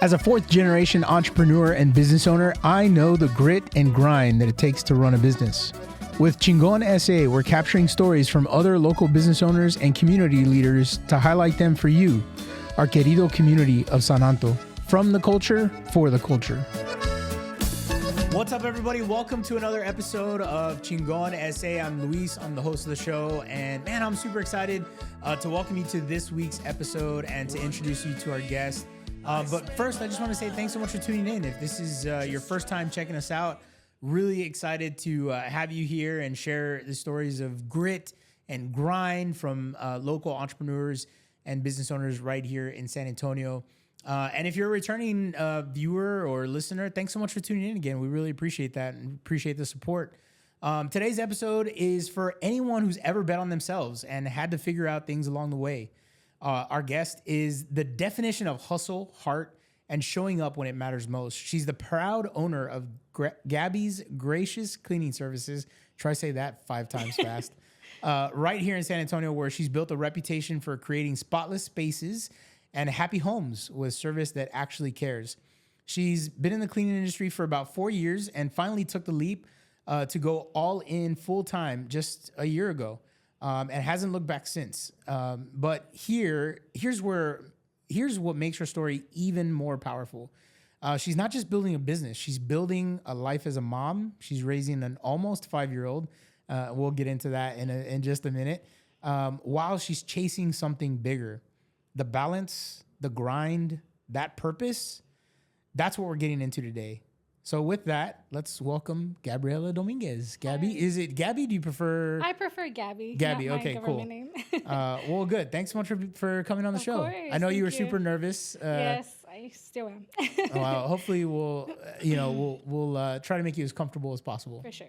As a fourth-generation entrepreneur and business owner, I know the grit and grind that it takes to run a business. With Chingon SA, we're capturing stories from other local business owners and community leaders to highlight them for you, our querido community of San Anto. From the culture, for the culture. What's up, everybody? Welcome to another episode of Chingon SA. I'm Luis. I'm the host of the show. And man, I'm super excited to welcome you to this week's episode and to introduce you to our guest. But first, I just want to say thanks so much for tuning in. If this is your first time checking us out, really excited to have you here and share the stories of grit and grind from local entrepreneurs and business owners right here in San Antonio. And if you're a returning viewer or listener, thanks so much for tuning in again. We really appreciate that and appreciate the support. Today's episode is for anyone who's ever bet on themselves and had to figure out things along the way. Our guest is the definition of hustle, heart, and showing up when it matters most. She's the proud owner of Gabby's Gracious Cleaning Services. Try to say that 5 times fast. Right here in San Antonio, where she's built a reputation for creating spotless spaces and happy homes with service that actually cares. She's been in the cleaning industry for about 4 years and finally took the leap to go all in full time just a year ago. And hasn't looked back since. But here's what makes her story even more powerful. She's not just building a business; she's building a life as a mom. She's raising an almost 5-year-old. We'll get into that in just a minute. While she's chasing something bigger, the balance, the grind, that purpose. That's what we're getting into today. So with that, let's welcome Gabriela Dominguez. Gabby, Hi. Is it Gabby? Do you prefer? I prefer Gabby. Gabby, not my okay, cool. name. Well, good. Thanks so much for coming on the show. Course, I know you were thank you. super nervous. Yes, I still am. Well, hopefully we'll try to make you as comfortable as possible. For sure.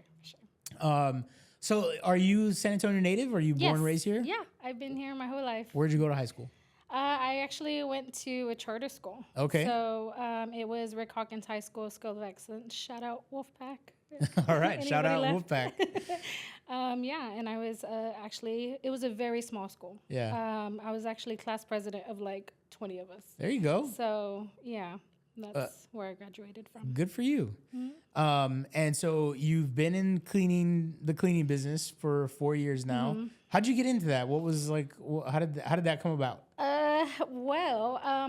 So are you San Antonio native? Are you born and raised here? Yeah, I've been here my whole life. Where'd you go to high school? I actually went to a charter school. Okay. So it was Rick Hawkins High School, School of Excellence. Shout out Wolfpack. All right. Shout out left? Wolfpack. Yeah, and I was it was a very small school. Yeah. I was actually class president of like 20 of us. There you go. So yeah, that's where I graduated from. Good for you. Mm-hmm. And so you've been in the cleaning business for 4 years now. Mm-hmm. How'd you get into that? What was like? How did that come about?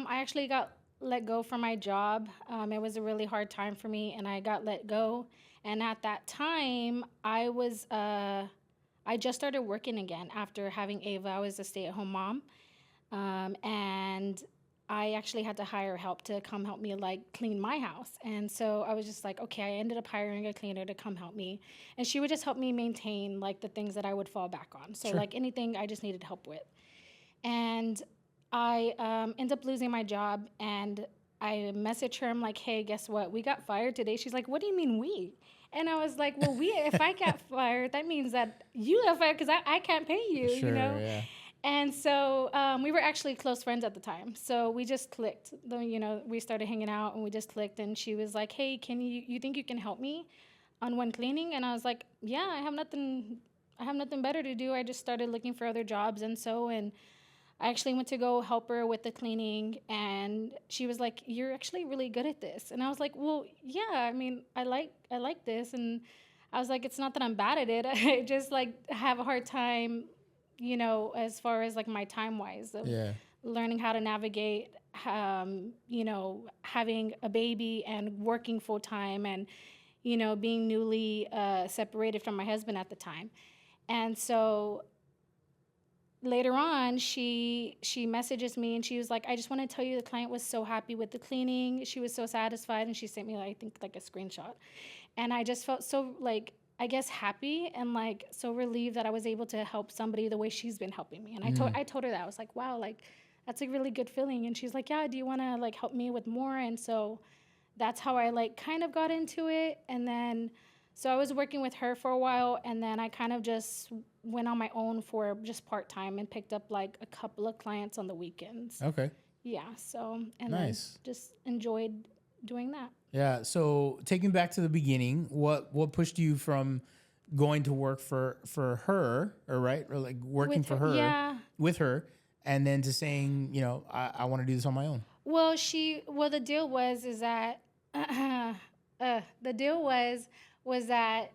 I actually got let go from my job. It was a really hard time for me, and I got let go. And at that time, I just started working again after having Ava. I was a stay-at-home mom, and I actually had to hire help to come help me like clean my house. And so I was just like, okay, I ended up hiring a cleaner to come help me. And she would just help me maintain like the things that I would fall back on. So like anything I just needed help with. And I ended up losing my job, and I messaged her. I'm like, hey, guess what? We got fired today. She's like, what do you mean we? And I was like, well, if I got fired, that means that you got fired because I can't pay you, Sure, you know? yeah. And so we were actually close friends at the time. So we just clicked. We started hanging out, and we just clicked. And she was like, hey, you think you can help me on one cleaning? And I was like, yeah, I have nothing better to do. I just started looking for other jobs. And I actually went to go help her with the cleaning, and she was like, you're actually really good at this. And I was like, well, yeah, I mean, I like this. And I was like, it's not that I'm bad at it. I just like have a hard time, as far as like my time wise of learning how to navigate, having a baby and working full time and, being newly separated from my husband at the time. And so later on, she messages me, and she was like, I just want to tell you the client was so happy with the cleaning. She was so satisfied, and she sent me, I think, like a screenshot. And I just felt so, like, I guess happy and, like, so relieved that I was able to help somebody the way she's been helping me. And I told her that. I was like, wow, like, that's a really good feeling. And she's like, yeah, do you want to, like, help me with more? And so that's how I, like, kind of got into it. And then so I was working with her for a while, and then I kind of just went on my own for just part-time and picked up like a couple of clients on the weekends. Okay. Yeah, so, and nice. Then just enjoyed doing that. Yeah, so taking back to the beginning, what pushed you from going to work for her, or right, or like working with her, and then to saying, I want to do this on my own? Well, the deal was is that the deal was that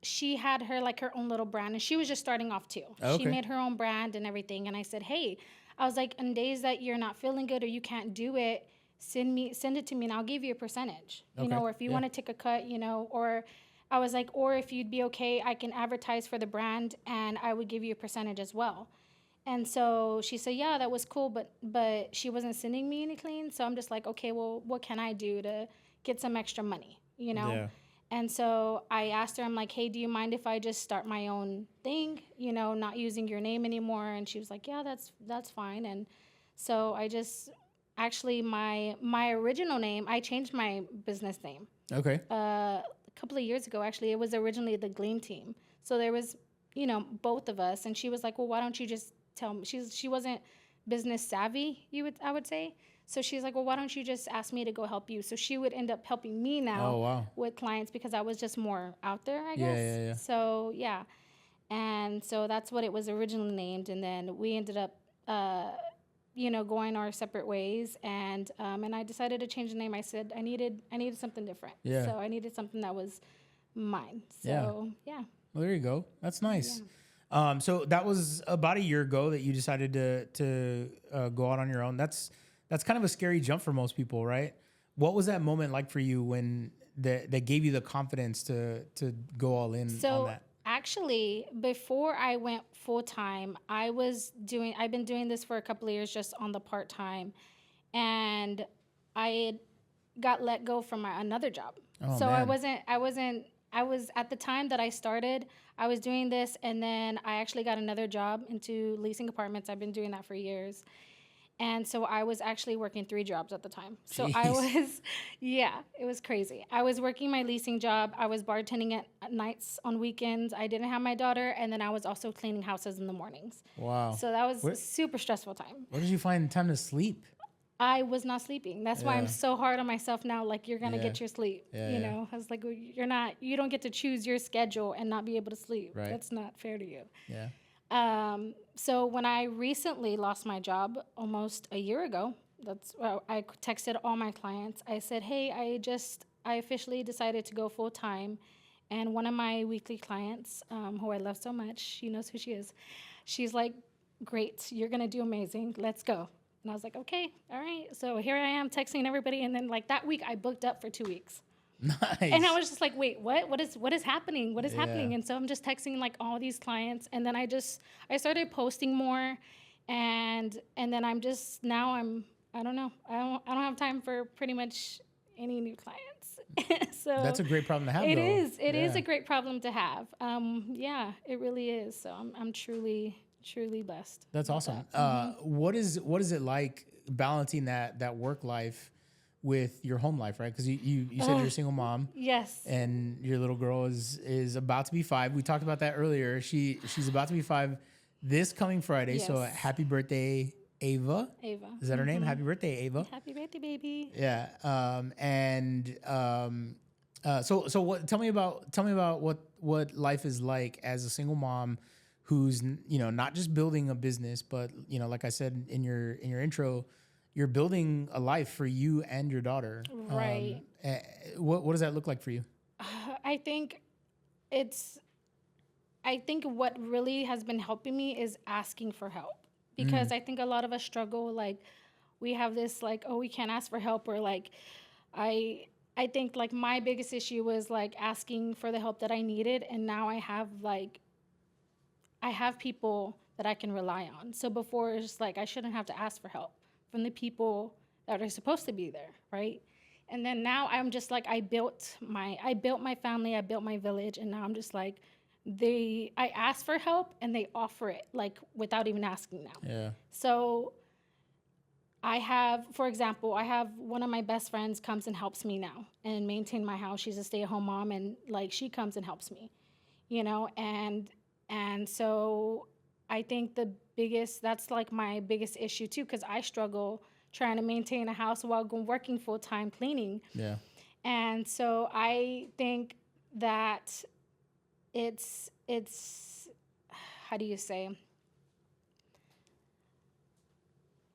she had her own little brand, and she was just starting off too. She Okay. made her own brand and everything. And I said, hey, I was like, on days that you're not feeling good or you can't do it, send it to me and I'll give you a percentage, you Okay. know, or if you want to take a cut, you know, or I was like, or if you'd be okay, I can advertise for the brand and I would give you a percentage as well. And so she said, yeah, that was cool, but she wasn't sending me any clean. So I'm just like, okay, well, what can I do to get some extra money, you know? Yeah. And so I asked her, I'm like, hey, do you mind if I just start my own thing, you know, not using your name anymore? And she was like, yeah, that's fine. And so I just actually my original name, I changed my business name Okay. a couple of years ago. Actually, it was originally the Gleam Team. So there was, you know, both of us, and she was like, well, why don't you just tell me? She wasn't business savvy, I would say. So she's like, well, why don't you just ask me to go help you? So she would end up helping me now Oh, wow. with clients because I was just more out there, I Yeah, guess. yeah. So yeah, and so that's what it was originally named, and then we ended up, you know, going our separate ways, and I decided to change the name. I said I needed something different. Yeah. So I needed something that was mine. So yeah. Well, there you go. That's nice. So that was about a year ago that you decided to go out on your own. That's kind of a scary jump for most people, right? What was that moment like for you when that gave you the confidence to go all in on that? Actually, before I went full time, I've been doing this for a couple of years just on the part time, and I got let go from another job. Oh, So man. I was at the time that I started, I was doing this, and then I actually got another job into leasing apartments. I've been doing that for years. And so I was actually working 3 jobs at the time. So I Jeez. was, yeah, it was crazy. I was working my leasing job. I was bartending at nights on weekends. I didn't have my daughter. And then I was also cleaning houses in the mornings. Wow. So that was a super stressful time. Where did you find time to sleep? I was not sleeping. That's why I'm so hard on myself now. Like, you're going to get your sleep. You know, I was like, well, you don't get to choose your schedule and not be able to sleep. Right. That's not fair to you. Yeah. So when I recently lost my job almost a year ago, I texted all my clients. I said, hey, I officially decided to go full time. And one of my weekly clients, who I love so much, she knows who she is. She's like, great, you're going to do amazing. Let's go. And I was like, okay, all right. So here I am texting everybody. And then like that week I booked up for 2 weeks. Nice. And I was just like, wait, what? What is happening? What is happening? And so I'm just texting like all these clients, and then I started posting more, and then I don't know. I don't have time for pretty much any new clients. So that's a great problem to have. It though. is. It is a great problem to have. Yeah, it really is. So I'm truly blessed. That's awesome. What is it like balancing that work life with your home life, right? Because you said you're a single mom. Yes. And your little girl is about to be 5. We talked about that earlier. She's about to be 5 this coming Friday. Yes. So happy birthday, Ava. Ava. Is that her name? Happy birthday, Ava. Happy birthday, baby. Yeah. So what? Tell me about what life is like as a single mom who's not just building a business, but like I said in your intro, you're building a life for you and your daughter. Right. What does that look like for you? I think what really has been helping me is asking for help, because I think a lot of us struggle. Like, we have this like, oh, we can't ask for help, or like, I think like my biggest issue was like asking for the help that I needed, and now I have people that I can rely on. So before, it's just like I shouldn't have to ask for help from the people that are supposed to be there, right? And then now I'm just like, I built my family, I built my village, and now I'm just like, I ask for help and they offer it like without even asking now. Yeah. So for example, I have one of my best friends comes and helps me now and maintain my house. She's a stay-at-home mom, and like she comes and helps me, and so I think that's like my biggest issue too, because I struggle trying to maintain a house while working full-time cleaning. Yeah. And so I think that it's how do you say?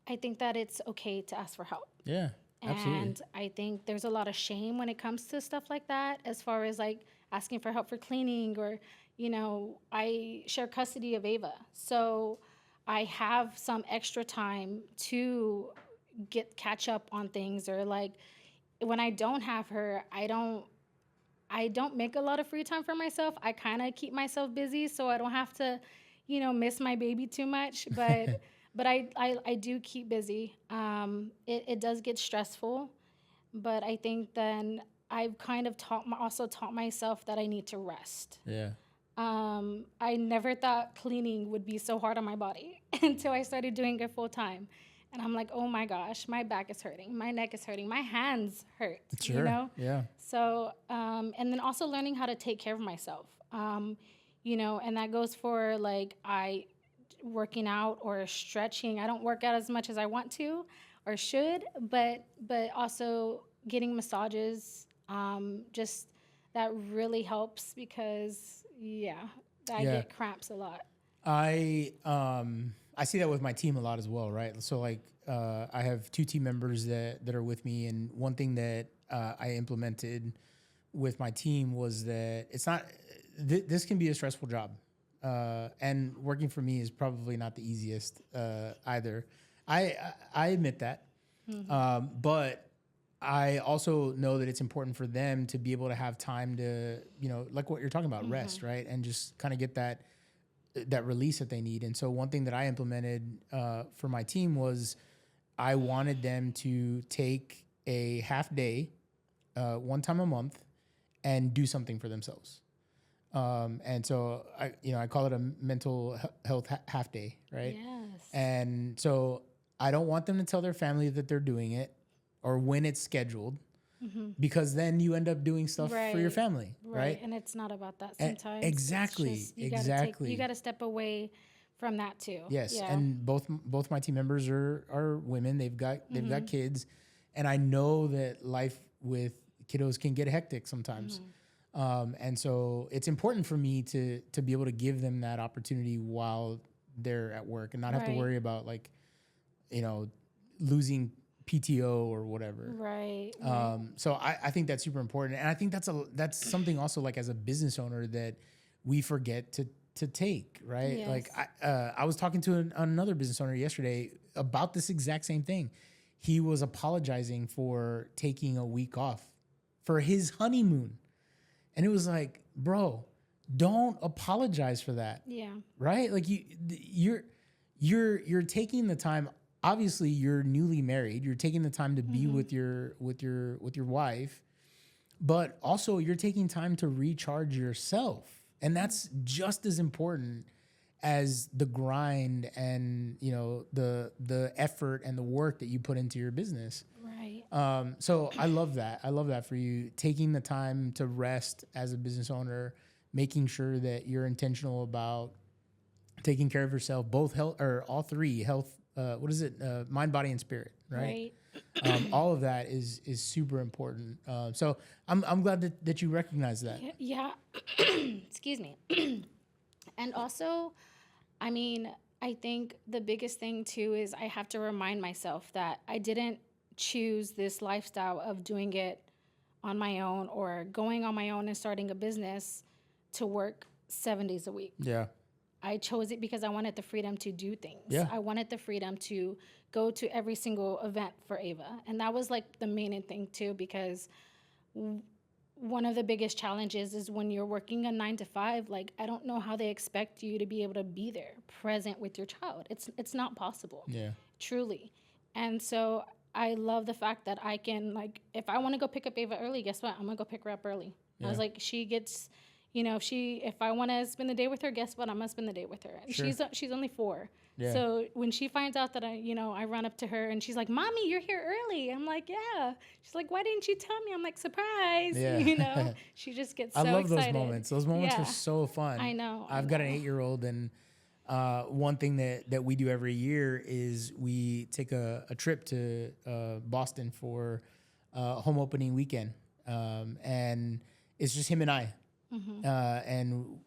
I think that it's okay to ask for help. Yeah, absolutely. And I think there's a lot of shame when it comes to stuff like that, as far as like asking for help for cleaning, or, I share custody of Ava. So I have some extra time to catch up on things, or like when I don't have her, I don't make a lot of free time for myself. I kind of keep myself busy so I don't have to, miss my baby too much. But I do keep busy. It does get stressful, but I think then I've kind of also taught myself that I need to rest. Yeah. I never thought cleaning would be so hard on my body until I started doing it full time. And I'm like, oh my gosh, my back is hurting, my neck is hurting, my hands hurt. Sure. Yeah. So, and then also learning how to take care of myself, and that goes for like working out or stretching. I don't work out as much as I want to or should, but also getting massages, just that really helps because I get cramps a lot. I see that with my team a lot as well, right? So like I have 2 team members that are with me, and one thing that I implemented with my team was that it's not this can be a stressful job, and working for me is probably not the easiest either. I admit that, but I also know that it's important for them to be able to have time to, like what you're talking about, rest, right? And just kind of get that release that they need. And so one thing that I implemented for my team was I wanted them to take a half day, one time a month, and do something for themselves. And so I call it a mental health half day, right? Yes. And so I don't want them to tell their family that they're doing it or when it's scheduled, because then you end up doing stuff for your family, right? And it's not about that sometimes. Exactly. You got to step away from that too. Yes, Yeah. and both my team members are women. They've got kids, and I know that life with kiddos can get hectic sometimes. And so it's important for me to be able to give them that opportunity while they're at work and not have to worry about losing PTO or whatever. Right. So I think that's super important. And I think that's something also like as a business owner that we forget to take, right? Yes. Like I was talking to another business owner yesterday about this exact same thing. He was apologizing for taking a week off for his honeymoon. And it was like, bro, don't apologize for that. Yeah. Right? Like you're taking the time. Obviously, you're newly married. You're taking the time to be with your wife, but also you're taking time to recharge yourself, and that's just as important as the grind and the effort and the work that you put into your business. Right. So I love that. I love that for you, taking the time to rest as a business owner, making sure that you're intentional about taking care of yourself, both health or all three health. What is it? Mind, body, and spirit, right? All of that is super important. So I'm glad that you recognize that. Yeah. Excuse me. And also, I mean, I think the biggest thing too is I have to remind myself that I didn't choose this lifestyle of doing it on my own or going on my own and starting a business to work 7 days a week. Yeah. I chose it because I wanted the freedom to do things. Yeah. I wanted the freedom to go to every single event for Ava. And that was like the main thing too, because one of the biggest challenges is when you're working a 9 to 5, like I don't know how they expect you to be able to be there present with your child. It's not possible. Yeah. Truly. And so I love the fact that I can, like, if I want to go pick up Ava early, guess what? I'm going to go pick her up early. Yeah. I was like, she gets... if I want to spend the day with her, guess what? I'm going to spend the day with her. And sure. She's only 4. Yeah. So when she finds out that I run up to her and she's like, Mommy, you're here early. I'm like, yeah. She's like, why didn't you tell me? I'm like, surprise. Yeah. She just gets so excited. I love those moments. Those moments are so fun. I know. I've got an 8-year-old, and one thing that we do every year is we take a trip to Boston for home opening weekend. And it's just him and I. Mm-hmm. And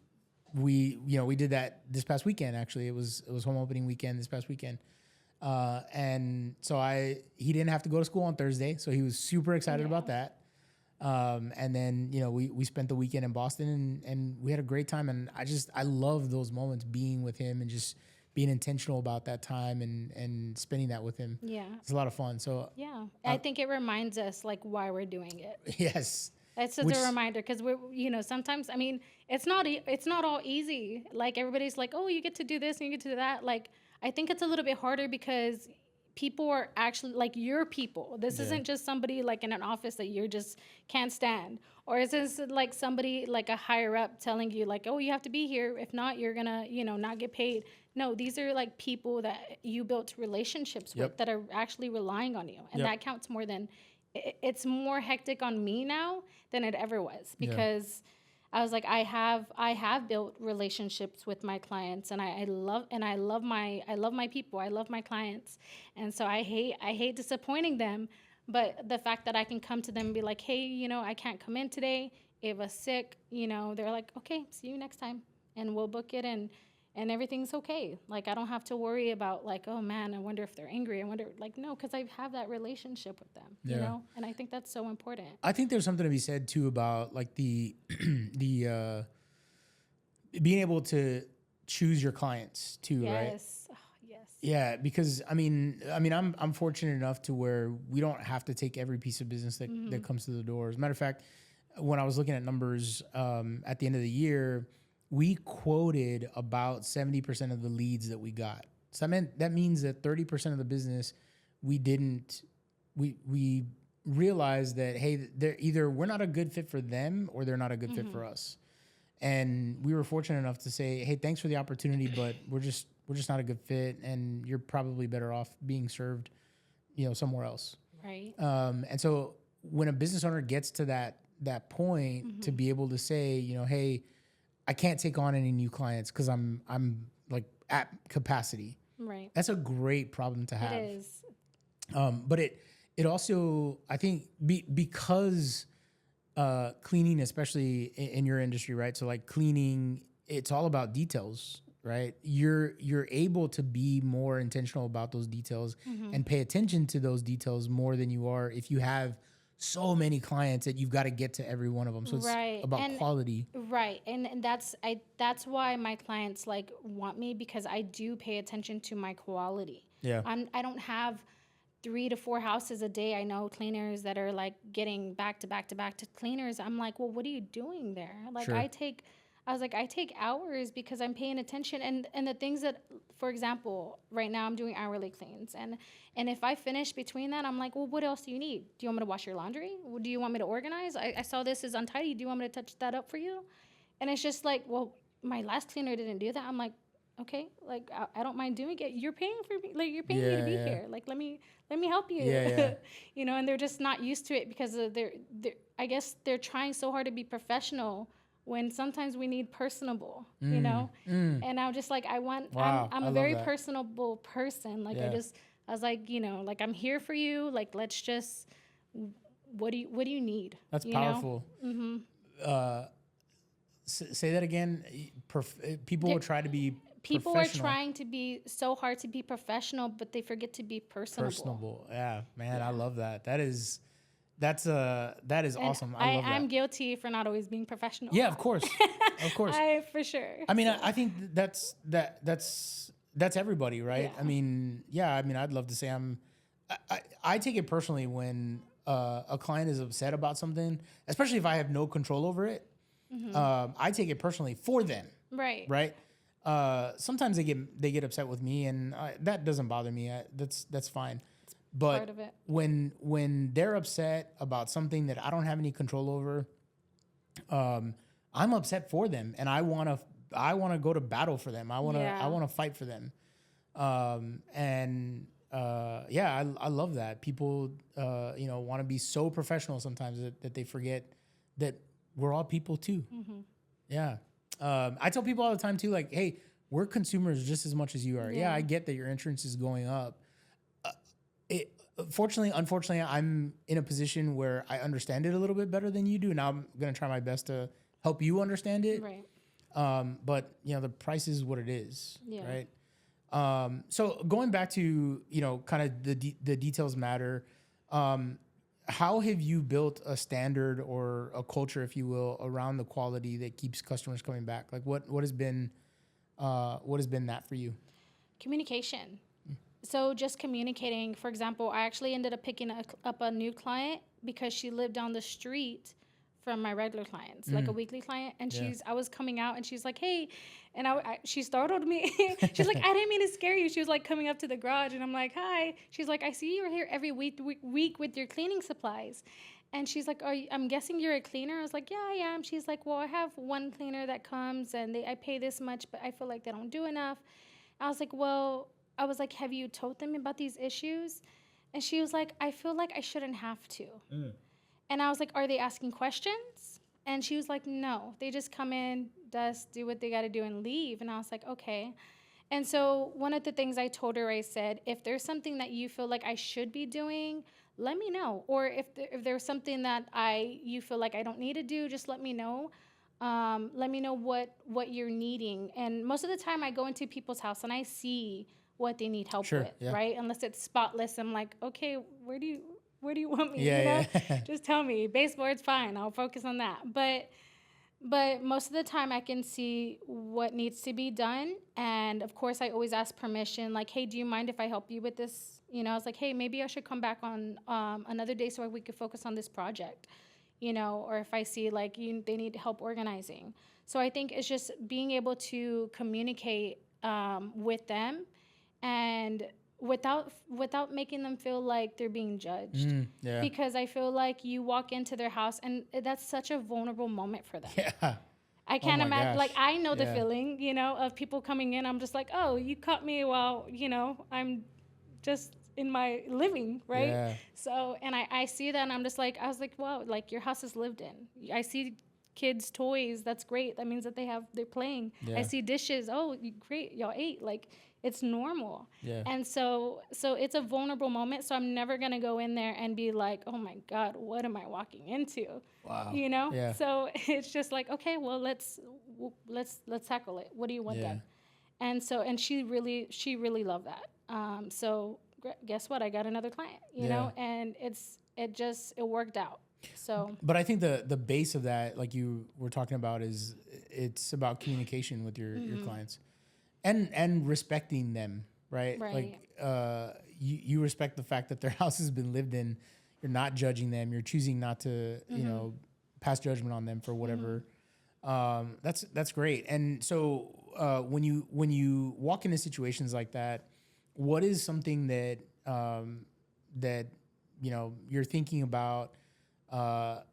we did that this past weekend. Actually, it was home opening weekend this past weekend. And so he didn't have to go to school on Thursday, so he was super excited about that. And then, you know, we spent the weekend in Boston and we had a great time. And I love those moments being with him and just being intentional about that time and spending that with him. Yeah. It's a lot of fun. So yeah, I think it reminds us like why we're doing it. Yes. It's just a reminder because we're, you know, sometimes, I mean, it's not all easy. Like everybody's like, oh, you get to do this and you get to do that. Like, I think it's a little bit harder because people are actually like your people. This isn't just somebody like in an office that you just can't stand. Or is this like somebody like a higher up telling you like, oh, you have to be here. If not, you're going to, you know, not get paid. No, these are like people that you built relationships with that are actually relying on you. And that counts more than, it's more hectic on me now than it ever was because I was like, I have built relationships with my clients and I love my people. I love my clients. And so I hate disappointing them. But the fact that I can come to them and be like, hey, you know, I can't come in today. Ava's sick, you know, they're like, okay, see you next time. And we'll book it and everything's okay. Like, I don't have to worry about like, oh man, I wonder if they're angry. I wonder, like, no, because I have that relationship with them, you know? And I think that's so important. I think there's something to be said too about like the being able to choose your clients too, right? Yes. Oh, yes. Yeah, because I mean, I'm fortunate enough to where we don't have to take every piece of business that comes to the door. As a matter of fact, when I was looking at numbers at the end of the year, we quoted about 70% of the leads that we got. So that means that 30% of the business we realized that, hey, they're either we're not a good fit for them or they're not a good fit for us. And we were fortunate enough to say, hey, thanks for the opportunity, but we're just not a good fit and you're probably better off being served, you know, somewhere else. Right. And so when a business owner gets to that point to be able to say, you know, hey, I can't take on any new clients because I'm like at capacity. Right. That's a great problem to have. It is. But it also, I think, because cleaning, especially in your industry, right? So like cleaning, it's all about details, right? You're able to be more intentional about those details and pay attention to those details more than you are if you have so many clients that you've got to get to every one of them. So it's about quality. Right. And that's why my clients like want me, because I do pay attention to my quality. Yeah. I don't have 3 to 4 houses a day. I know cleaners that are like getting back to back to back to cleaners. I'm like, well, what are you doing there? Like I take hours because I'm paying attention and the things that, for example, right now I'm doing hourly cleans and if I finish between that, I'm like, well, what else do you need? Do you want me to wash your laundry? Do you want me to organize? I saw this is untidy. Do you want me to touch that up for you? And it's just like, well, my last cleaner didn't do that. I'm like, okay, like I don't mind doing it. You're paying for me, like you're paying me to be here. Like let me help you. You know, and they're just not used to it because they're I guess they're trying so hard to be professional when sometimes we need personable, you know? And I'm just like, I'm a very personable person. Like I was like, you know, like I'm here for you. Like, let's just, what do you need? That's powerful. Say that again. People will try to be People are trying to be so hard to be professional, but they forget to be personable. Yeah, man, I love that. That is awesome. I love that. I'm guilty for not always being professional. Yeah, of course. Of course. For sure. I mean, I think that's everybody, right? Yeah. I mean, I'd love to say I take it personally when a client is upset about something, especially if I have no control over it. I take it personally for them. Right. Right. Sometimes they get upset with me, and that doesn't bother me. That's fine. But part of it. when they're upset about something that I don't have any control over, I'm upset for them, and I want to go to battle for them. I want to fight for them. I love that people want to be so professional sometimes that they forget that we're all people too. Yeah. I tell people all the time too, like, hey, we're consumers just as much as you are. Yeah, I get that your insurance is going up. Unfortunately, I'm in a position where I understand it a little bit better than you do. Now I'm going to try my best to help you understand it. Right. But the price is what it is. Yeah. Right. So going back to, kind of the details matter. How have you built a standard or a culture, if you will, around the quality that keeps customers coming back? Like what has been that for you? Communication. So just communicating. For example, I actually ended up picking up a new client because she lived down the street from my regular clients, like a weekly client. And I was coming out and she's like, hey, and she startled me. She's like, I didn't mean to scare you. She was like coming up to the garage and I'm like, hi. She's like, I see you're here every week with your cleaning supplies. And she's like, I'm guessing you're a cleaner? I was like, yeah, I am. She's like, well, I have one cleaner that comes and I pay this much, but I feel like they don't do enough. I was like, have you told them about these issues? And she was like, I feel like I shouldn't have to. And I was like, are they asking questions? And she was like, no, they just come in, dust, do what they got to do and leave. And I was like, okay. And so one of the things I told her, I said, if there's something that you feel like I should be doing, let me know. Or if there's something that you feel like I don't need to do, just let me know. Let me know what you're needing. And most of the time I go into people's house and I see what they need help with, right? Unless it's spotless, I'm like, okay, where do you want me? Just tell me. Baseboard's fine. I'll focus on that. But most of the time I can see what needs to be done. And of course I always ask permission, like, hey, do you mind if I help you with this? I was like, hey, maybe I should come back on another day so we could focus on this project, or if I see like they need help organizing. So I think it's just being able to communicate with them and without making them feel like they're being judged. Because I feel like you walk into their house and that's such a vulnerable moment for them. I can't imagine. Like, I know the feeling, of people coming in. I'm just like, oh, you caught me while, I'm just in my living, right? So, and I see that and I was like, wow, like your house is lived in. I see kids' toys. That's great. That means that they're playing. I see dishes. Oh, great. Y'all ate. Like, it's normal. And so it's a vulnerable moment. So I'm never going to go in there and be like, oh my God, what am I walking into? Wow. So it's just like, okay, well, let's tackle it. What do you want then? And so, and she really loved that. So guess what? I got another client, you know, and it worked out. So, but I think the base of that, like you were talking about, is it's about communication with your clients. And respecting them, right? Like you respect the fact that their house has been lived in. You're not judging them. You're choosing not to, pass judgment on them for whatever. That's great. And so when you walk into situations like that, what is something that that you're thinking about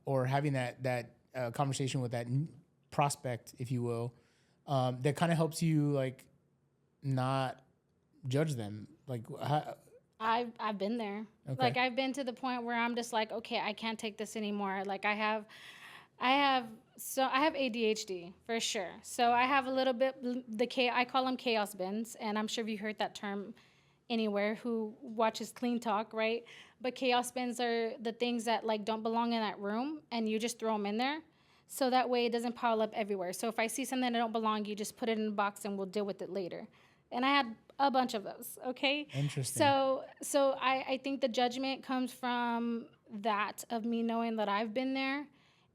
or having that conversation with that prospect, if you will, that kind of helps you like not judge them? Like I've been there. Okay. Like I've been to the point where I'm just like, okay, I can't take this anymore. Like I have ADHD for sure. So I have a little bit I call them chaos bins, and I'm sure you heard that term anywhere who watches Clean Talk, right? But chaos bins are the things that like don't belong in that room, and you just throw them in there. So that way it doesn't pile up everywhere. So if I see something that don't belong, you just put it in a box and we'll deal with it later. And I had a bunch of those, okay? Interesting. So I think the judgment comes from that, of me knowing that I've been there.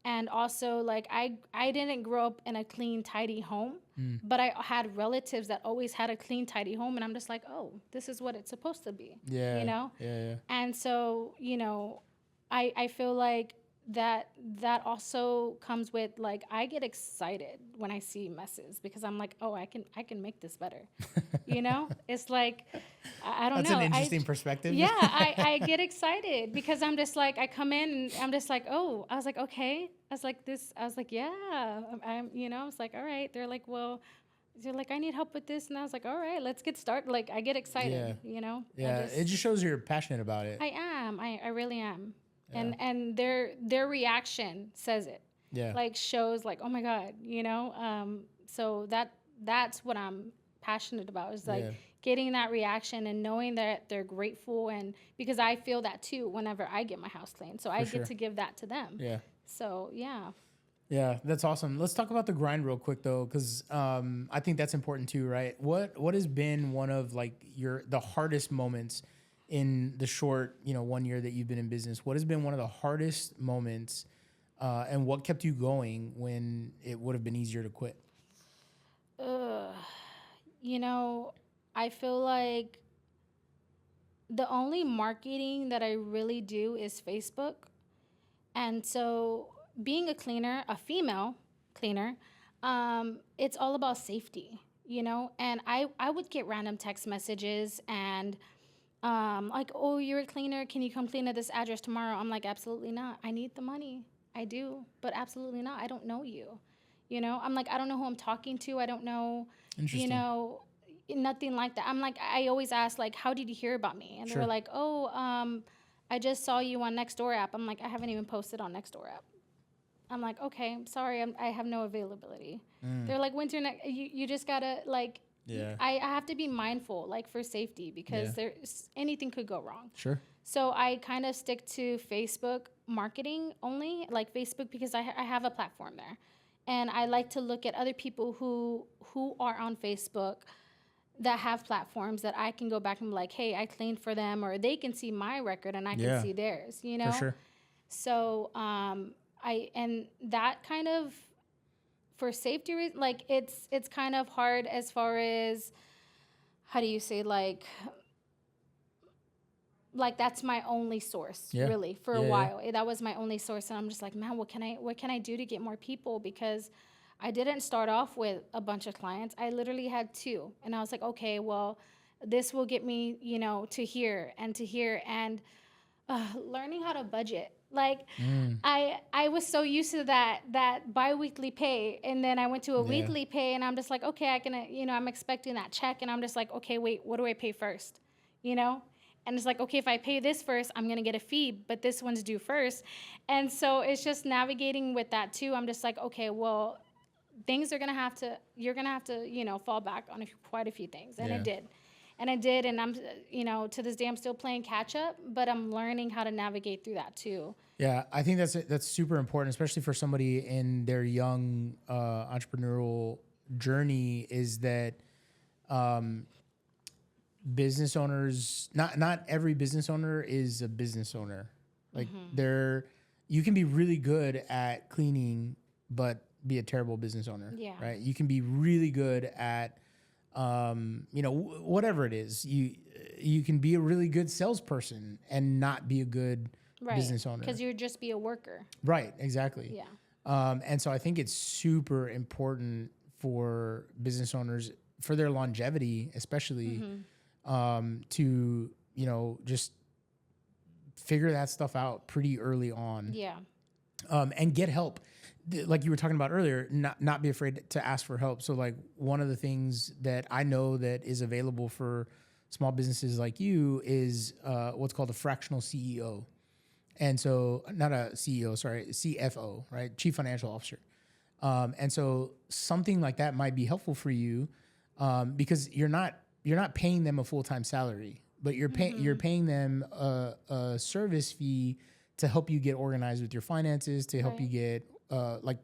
And also, like, I didn't grow up in a clean, tidy home, but I had relatives that always had a clean, tidy home. And I'm just like, oh, this is what it's supposed to be, you know? Yeah. And so, I feel like that also comes with, like, I get excited when I see messes because I'm like, oh, I can make this better. It's like, I don't know. That's an interesting perspective. Yeah, I get excited because I'm just like, I come in and I'm just like, oh, I was like, okay. I was like, yeah, I was like, all right. They're like, well, I need help with this. And I was like, all right, let's get started. Like, I get excited, Yeah, it just shows you're passionate about it. I am. I really am. Yeah. And their reaction says it. Yeah. Like, shows like, oh my God, so that's what I'm passionate about, is like getting that reaction and knowing that they're grateful, and because I feel that too whenever I get my house clean. So I get to give that to them. Yeah. So, yeah. Yeah, that's awesome. Let's talk about the grind real quick though, because I think that's important too, right? What has been one of like the hardest moments in the short 1 year that you've been in business? What has been one of the hardest moments, and what kept you going when it would have been easier to quit? Ugh. You know, I feel like the only marketing that I really do is Facebook. And so being a cleaner, a female cleaner, it's all about safety, And I would get random text messages and like, oh, you're a cleaner. Can you come clean at this address tomorrow? I'm like, absolutely not. I need the money. I do, but absolutely not. I don't know you. I'm like, I don't know who I'm talking to. I don't know, Interesting. nothing like that. I'm like, I always ask, like, how did you hear about me? And they Sure. were like, oh, I just saw you on Nextdoor app. I'm like, I haven't even posted on Nextdoor app. I'm like, okay, I'm sorry, I have no availability. They're like, you just gotta like, Yeah. I have to be mindful, like for safety, because anything could go wrong. Sure. So I kind of stick to Facebook marketing only, like Facebook, because I have a platform there, and I like to look at other people who are on Facebook that have platforms that I can go back and be like, hey, I cleaned for them, or they can see my record and I can see theirs, For sure. So and that kind of, for safety reasons, like it's kind of hard as far as, how do you say, like that's my only source, really, for a while. That was my only source, and I'm just like, man, what can I do to get more people? Because I didn't start off with a bunch of clients. I literally had 2, and I was like, okay, well, this will get me, to here and to here, and learning how to budget. Like, I was so used to that biweekly pay, and then I went to a weekly pay, and I'm just like, okay, I'm expecting that check, and I'm just like, okay, wait, what do I pay first? And it's like, okay, if I pay this first, I'm going to get a fee, but this one's due first. And so it's just navigating with that too. I'm just like, okay, well, you're going to have to, fall back on quite a few things. And I did. And I'm, to this day, I'm still playing catch up, but I'm learning how to navigate through that too. Yeah, I think that's super important, especially for somebody in their young entrepreneurial journey, is that business owners, not every business owner is a business owner. Like you can be really good at cleaning, but be a terrible business owner. Yeah. Right. You can be really good at, whatever it is. You can be a really good salesperson and not be a good business owner. Because you'd just be a worker. Right. Exactly. Yeah. And so I think it's super important for business owners, for their longevity, especially, to, just figure that stuff out pretty early on. Yeah. And get help. Like you were talking about earlier, not be afraid to ask for help. So like one of the things that I know that is available for small businesses like you is what's called a fractional CEO. And so not a CEO, sorry, CFO, right? Chief Financial Officer. And so something like that might be helpful for you because you're not paying them a full-time salary, but you're paying them a service fee to help you get organized with your finances, to help you get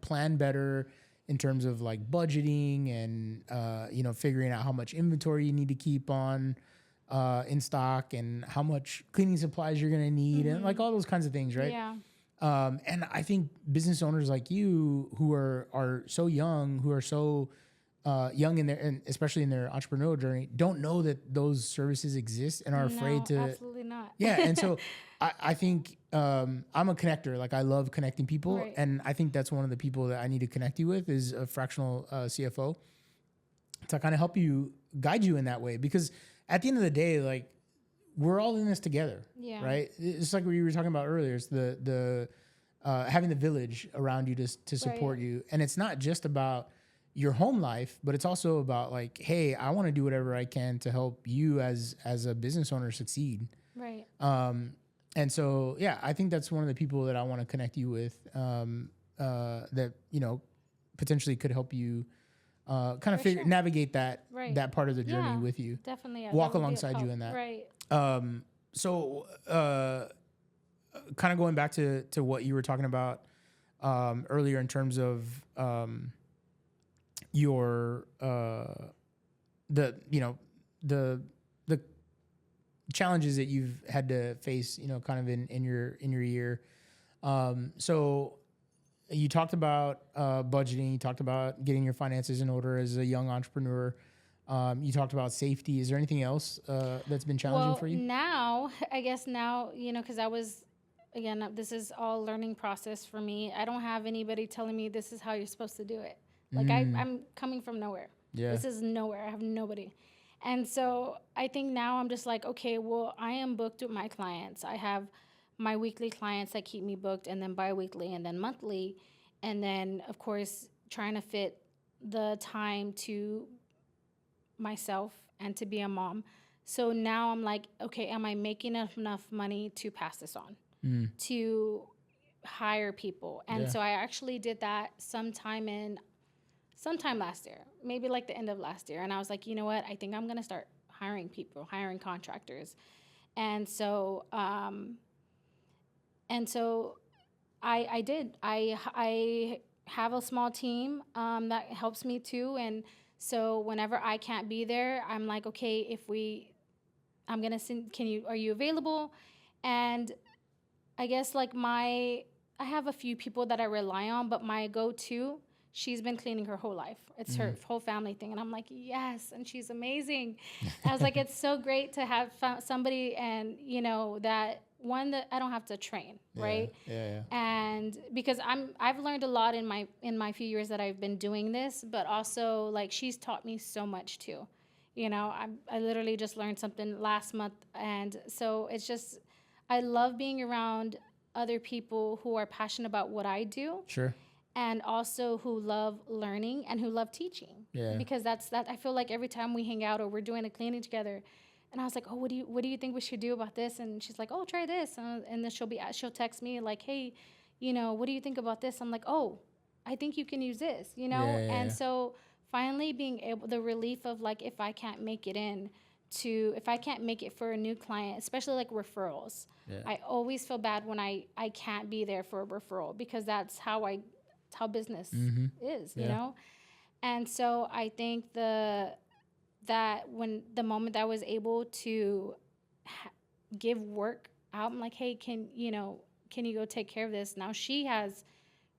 plan better in terms of like budgeting and figuring out how much inventory you need to keep on in stock and how much cleaning supplies you're gonna need and like all those kinds of things, right? Yeah. And I think business owners like you who are so young, who are so young in their, and especially in their entrepreneurial journey, don't know that those services exist and are afraid to. Absolutely not. Yeah, and so I think I'm a connector. Like I love connecting people, and I think that's one of the people that I need to connect you with is a fractional CFO to kind of help you, guide you in that way. Because at the end of the day, like we're all in this together, right? It's like what you were talking about earlier. It's the having the village around you to support you, and it's not just about your home life, but it's also about like, hey, I want to do whatever I can to help you as a business owner succeed. Right. And so, yeah, I think that's one of the people that I want to connect you with, that, potentially could help you, kind of navigate that, that part of the journey with you. Definitely. Walk alongside you in that. Right. So, kind of going back to what you were talking about, earlier in terms of your the challenges that you've had to face, kind of in your year. So you talked about budgeting. You talked about getting your finances in order as a young entrepreneur. You talked about safety. Is there anything else that's been challenging for you? I guess now, because again, this is all learning process for me. I don't have anybody telling me this is how you're supposed to do it. Like I'm coming from nowhere. Yeah. This is nowhere. I have nobody. And so I think now I'm just like, okay, well, I am booked with my clients. I have my weekly clients that keep me booked, and then biweekly, and then monthly. And then, of course, trying to fit the time to myself and to be a mom. So now I'm like, okay, am I making enough money to pass this on, to hire people? And so I actually did that sometime last year, maybe like the end of last year. And I was like, you know what? I think I'm going to start hiring people, hiring contractors. And so I did. I have a small team that helps me too. And so whenever I can't be there, I'm like, okay, I'm going to send, are you available? And I guess like I have a few people that I rely on, but my go-to, she's been cleaning her whole life. It's her whole family thing. And I'm like, yes. And she's amazing. I was like, it's so great to have somebody and, that one that I don't have to train. Right. Yeah. And because I've learned a lot in my few years that I've been doing this, but also like she's taught me so much too. I literally just learned something last month. And so it's just, I love being around other people who are passionate about what I do. Sure. And also who love learning and who love teaching. Yeah. Because that's I feel like every time we hang out or we're doing a cleaning together, and I was like, oh, what do you think we should do about this? And she's like, oh, try this. And then she'll text me like, hey, what do you think about this? I'm like, oh, I think you can use this, And so finally being able, the relief of like, if I can't make it for a new client, especially like referrals, I always feel bad when I can't be there for a referral, because that's how business is, you know? And so I think that when the moment that I was able to give work out, I'm like, hey, can you go take care of this? Now she has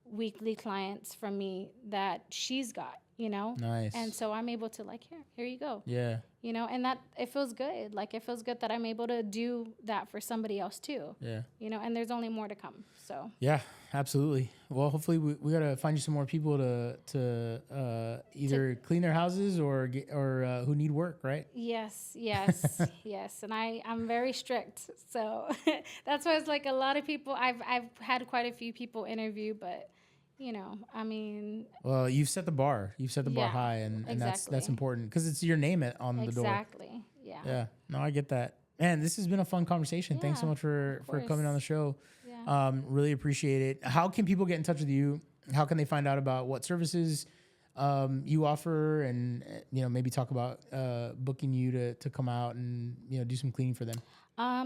weekly clients from me that she's got, Nice. And so I'm able to like, here you go. Yeah. And that it feels good. Like it feels good that I'm able to do that for somebody else too. Yeah. And there's only more to come. So. Yeah, absolutely. Well, hopefully we got to find you some more people to either clean their houses or who need work, right? Yes. Yes. And I'm very strict. So that's why it's like a lot of people, I've had quite a few people interview, but well, you've set the bar. You've set the bar high, and that's important because it's your name on the door. Exactly. Yeah. Yeah. No, I get that. Man, this has been a fun conversation. Thanks so much for coming on the show. Yeah. Really appreciate it. How can people get in touch with you? How can they find out about what services you offer, and maybe talk about booking you to come out and do some cleaning for them?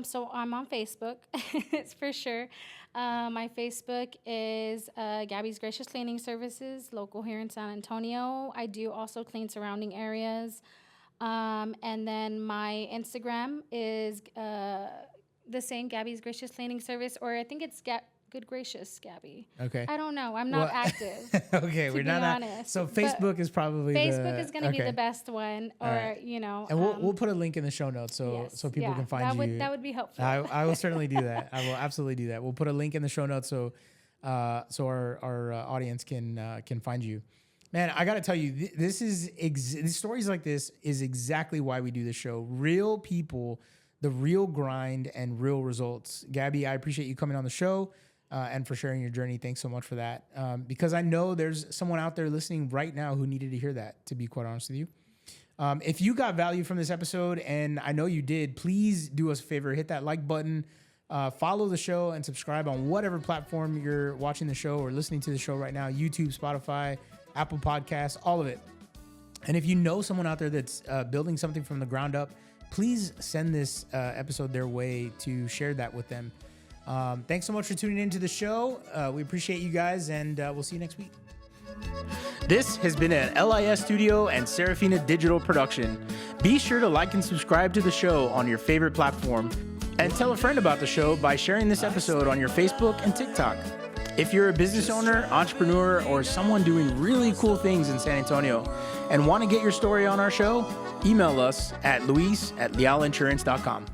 So I'm on Facebook, it's for sure. My Facebook is Gabby's Gracious Cleaning Services, local here in San Antonio. I do also clean surrounding areas. And then my Instagram is the same, Gabby's Gracious Cleaning Service, or I think it's Good Gracious Gabby. Okay. I don't know. I'm not active. Okay, we're not honest. So Facebook is probably is going to be the best one, or right. And we'll put a link in the show notes so people can find you. That would be helpful. I will certainly do that. I will absolutely do that. We'll put a link in the show notes so our audience can find you. Man, I got to tell you, stories like this is exactly why we do this show. Real people, the real grind, and real results. Gabby, I appreciate you coming on the show. And for sharing your journey. Thanks so much for that. Because I know there's someone out there listening right now who needed to hear that, to be quite honest with you. If you got value from this episode, and I know you did, please do us a favor, hit that like button, follow the show, and subscribe on whatever platform you're watching the show or listening to the show right now, YouTube, Spotify, Apple Podcasts, all of it. And if you know someone out there that's building something from the ground up, please send this episode their way to share that with them. Thanks so much for tuning into the show. We appreciate you guys, and we'll see you next week. This has been an LIS Studio and Serafina Digital production. Be sure to like and subscribe to the show on your favorite platform, and tell a friend about the show by sharing this episode on your Facebook and TikTok. If you're a business owner, entrepreneur, or someone doing really cool things in San Antonio and want to get your story on our show, email us at luis@lealinsurance.com.